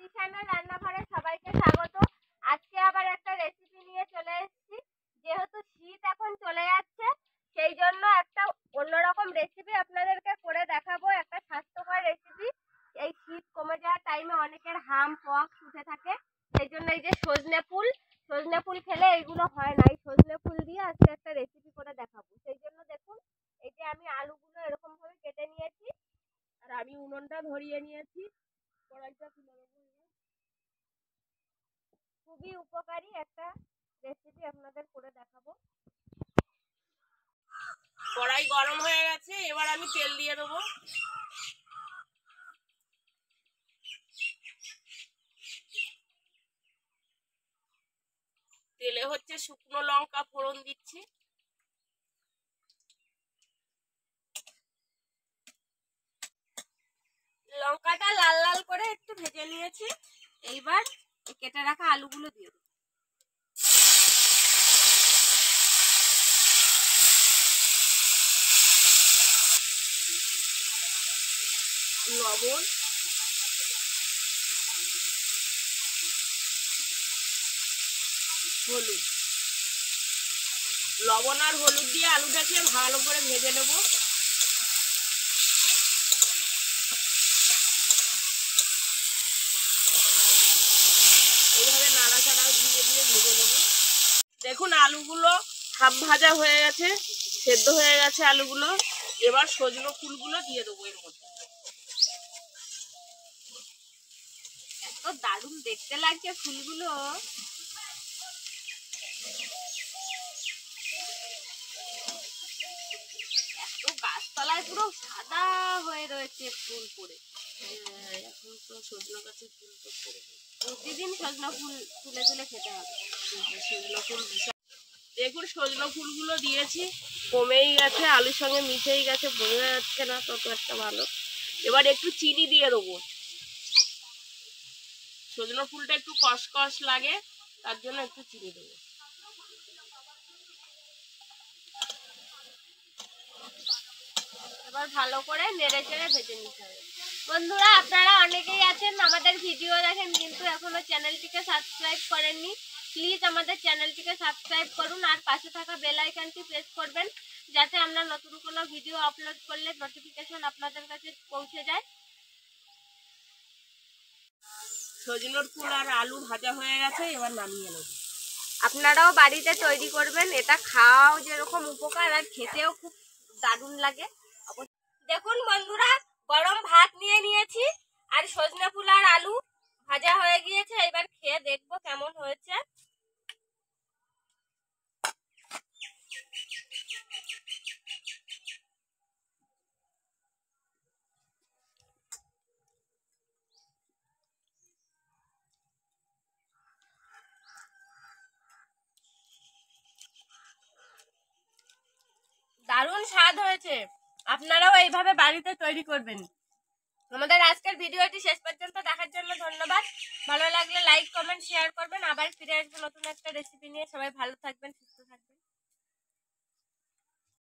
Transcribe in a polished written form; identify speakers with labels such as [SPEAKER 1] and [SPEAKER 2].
[SPEAKER 1] দিশানা রান্নাঘরে সবাইকে স্বাগত। আজকে আবার একটা রেসিপি নিয়ে চলে এসেছি। যেহেতু শীত এখন চলে যাচ্ছে, সেই জন্য একটা অন্যরকম রেসিপি আপনাদেরকে করে দেখাবো। একটা স্বাস্থ্যকর রেসিপি। এই শীত কমে যাওয়ার টাইমে অনেকের হাম পক্স উঠে থাকে, সেই জন্য এই যে সজনে ফুল খেলে এইগুলো হয় না। এই সজনে ফুল দিয়ে আজকে একটা রেসিপি করে দেখাবো। সেই জন্য দেখুন, এই যে আমি আলুগুলো এরকম ভাবে কেটে নিয়েছি, আর আমি উনুনটা ধরিয়ে নিয়েছি। কড়াইটা তুলে দেবো। খুবই উপকারী একটা রেসিপি আপনাদের করে দেখাবো।
[SPEAKER 2] কড়াই গরম হয়ে গেছে, এবার আমি তেল দিয়ে দেবো। তেলে হচ্ছে শুকনো লঙ্কা ফোড়ন দিচ্ছি।
[SPEAKER 1] লঙ্কাটা লাল লাল করে একটু ভেজে নিয়েছি। এইবার কেটে রাখা আলুগুলো দিয়ে দেবো।
[SPEAKER 2] লবণ, হলুদ, লবণ আর হলুদ দিয়ে আলুটাকে ভালো করে ভেজে নেব। এইভাবে নাড়াচাড়া দিয়ে দিয়ে ভেজে নেব। দেখুন আলুগুলো হাফ ভাজা হয়ে গেছে, সেদ্ধ হয়ে গেছে আলুগুলো। এবার সজনে ফুলগুলো দিয়ে দেবো এর মধ্যে।
[SPEAKER 1] এত দারুণ দেখতে লাগছে ফুলগুলো। এত গাছতলায় পুরো সাদা হয়ে রয়েছে ফুল পড়ে।
[SPEAKER 2] এখন তো সজনে গাছের ফুল তো পড়বে।
[SPEAKER 1] প্রতিদিন সজনা ফুল তুলে তুলে খেতে হবে।
[SPEAKER 2] সজনে ফুল দেখুন সজনে ফুলগুলো দিয়েছি, কমেই গেছে, আলুর সঙ্গে মিশেই গেছে, বোঝা যাচ্ছে না তত একটা ভালো। এবার একটু চিনি দিয়ে দেবো। সজনে ফুলটা একটু কষকষ লাগে, তার জন্য একটু চিনি দেবো।
[SPEAKER 1] এবার ভালো করে নেড়ে চেড়ে ভেজে নিতে হবে। বন্ধুরা, আপনারা অনেকেই আছেন আমাদের ভিডিও দেখেন কিন্তু এখনো চ্যানেলটিকে সাবস্ক্রাইব করেননি। প্লিজ আমাদের চ্যানেলটিকে সাবস্ক্রাইব করুন আর পাশে থাকা বেল আইকনটি প্রেস করবেন, যাতে আমরা নতুন কোনো ভিডিও আপলোড করলে নোটিফিকেশন আপনাদের কাছে পৌঁছে যায়।
[SPEAKER 2] সজনের ফুল আর আলু ভাজা হয়ে গেছে, এবার নামিয়ে নেব।
[SPEAKER 1] আপনারাও বাড়িতে তৈরি করবেন। এটা খাওয়াও যেরকম উপকার আর খেতেও খুব দারুণ লাগে। দেখুন বন্ধুরা, গরম ভাত নিয়ে নিয়েছি আর সজনে ফুল আর আলু ভাজা হয়ে গিয়েছে। এবার খেয়ে দেখবো কেমন হয়েছে। দারুণ স্বাদ হয়েছে। আপনারাও এইভাবে বাড়িতে তৈরি করবেন। আমাদের আজকের ভিডিওটি শেষ পর্যন্ত দেখার জন্য ধন্যবাদ। ভালো লাগলে লাইক কমেন্ট শেয়ার করবেন। আবার ফিরে আসবো নতুন একটা রেসিপি নিয়ে। সবাই ভালো থাকবেন, সুস্থ থাকবেন।